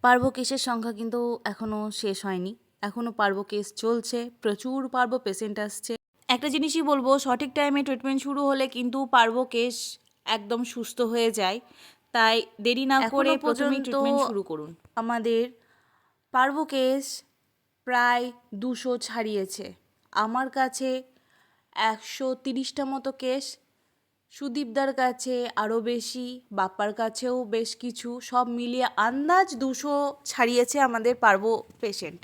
পার্বো কেসের সংখ্যা কিন্তু এখনও শেষ হয়নি, এখনও পার্বো কেস চলছে, প্রচুর পার্বো পেশেন্ট আসছে। একটা জিনিসই বলবো, সঠিক টাইমে ট্রিটমেন্ট শুরু হলে কিন্তু পার্বো কেস একদম সুস্থ হয়ে যায়। তাই দেরি না করে প্রথমেই ট্রিটমেন্ট শুরু করুন। আমাদের পার্বো কেস প্রায় 200 ছাড়িয়েছে। আমার কাছে 130টা মতো কেস, সুদীপদার কাছে আরও বেশি, বাপ্পার কাছেও বেশ কিছু, সব মিলিয়ে আন্দাজ 200 ছাড়িয়েছে আমাদের পার্বো পেশেন্ট।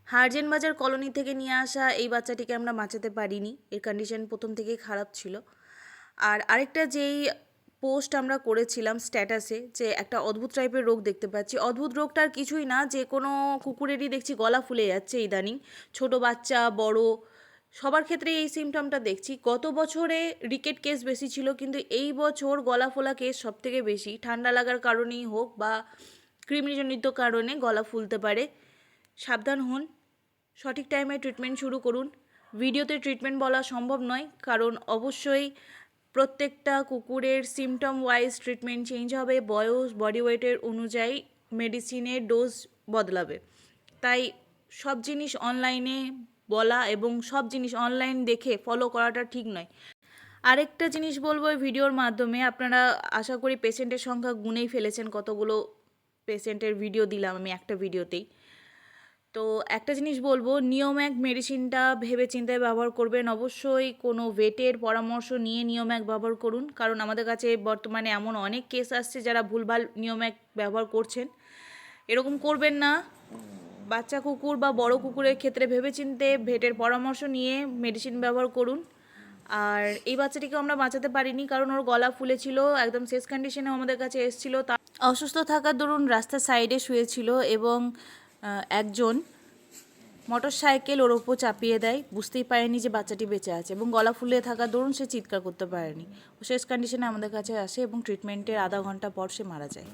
হারজেন বাজার কলোনি থেকে নিয়ে আসা এই বাচ্চাটিকে আমরা বাঁচাতে পারিনি, এর কন্ডিশন প্রথম থেকেই খারাপ ছিল। আর আরেকটা যেই পোস্ট আমরা করেছিলাম স্ট্যাটাসে, যে একটা অদ্ভুত টাইপের রোগ দেখতে পাচ্ছি, অদ্ভুত রোগটা আর কিছুই না, যে কোনো কুকুরেরই দেখছি গলা ফুলে যাচ্ছে ইদানিং, ছোট বাচ্চা বড় সবার ক্ষেত্রেই এই সিমটমটা দেখছি। গত বছরে রিকেট কেস বেশি ছিল, কিন্তু এই বছর গলা ফোলা কেস সব থেকে বেশি। ঠান্ডা লাগার কারণেই হোক বা কৃমিজনিত কারণে গলা ফুলতে পারে। সাবধান হন, সঠিক টাইমে ট্রিটমেন্ট শুরু করুন। ভিডিওতে ট্রিটমেন্ট বলা সম্ভব নয়, কারণ অবশ্যই প্রত্যেকটা কুকুরের সিমটম ওয়াইজ ট্রিটমেন্ট চেঞ্জ হবে, বয়স বডি ওয়েটের অনুযায়ী মেডিসিনের ডোজ বদলাবে। তাই সব জিনিস অনলাইনে বলা এবং সব জিনিস অনলাইন দেখে ফলো করাটা ঠিক নয়। আরেকটা জিনিস বলবো এই ভিডিওর মাধ্যমে, আপনারা আশা করি পেশেন্টের সংখ্যা গুনেই ফেলেছেন, কতগুলো পেশেন্টের ভিডিও দিলাম আমি একটা ভিডিওতেই। তো একটা জিনিস বলবো, নিওম্যাক মেডিসিনটা ভেবে চিন্তায় ব্যবহার করবেন। অবশ্যই কোনো ভেটের পরামর্শ নিয়ে নিওম্যাক ব্যবহার করুন, কারণ আমাদের কাছে বর্তমানে এমন অনেক কেস আসছে যারা ভুলভাল নিওম্যাক ব্যবহার করছেন। এরকম করবেন না। বাচ্চা কুকুর বা বড় কুকুরের ক্ষেত্রে ভেবেচিন্তে ভেটের পরামর্শ নিয়ে মেডিসিন ব্যবহার করুন। আর এই বাচ্চাটিকে আমরা বাঁচাতে পারিনি, কারণ ওর গলা ফুলেছিল, একদম শেষ কন্ডিশনে আমাদের কাছে এসেছিলো। তা অসুস্থ থাকার দরুন রাস্তার সাইডে শুয়েছিল এবং একজন মোটর সাইকেল ওর ওপর চাপিয়ে দেয়, বুঝতেই পারেনি যে বাচ্চাটি বেঁচে আছে, এবং গলা ফুলে থাকার দরুন সে চিৎকার করতে পারেনি। ও শেষ কন্ডিশনে আমাদের কাছে আসে এবং ট্রিটমেন্টের আধা ঘন্টা পর সে মারা যায়।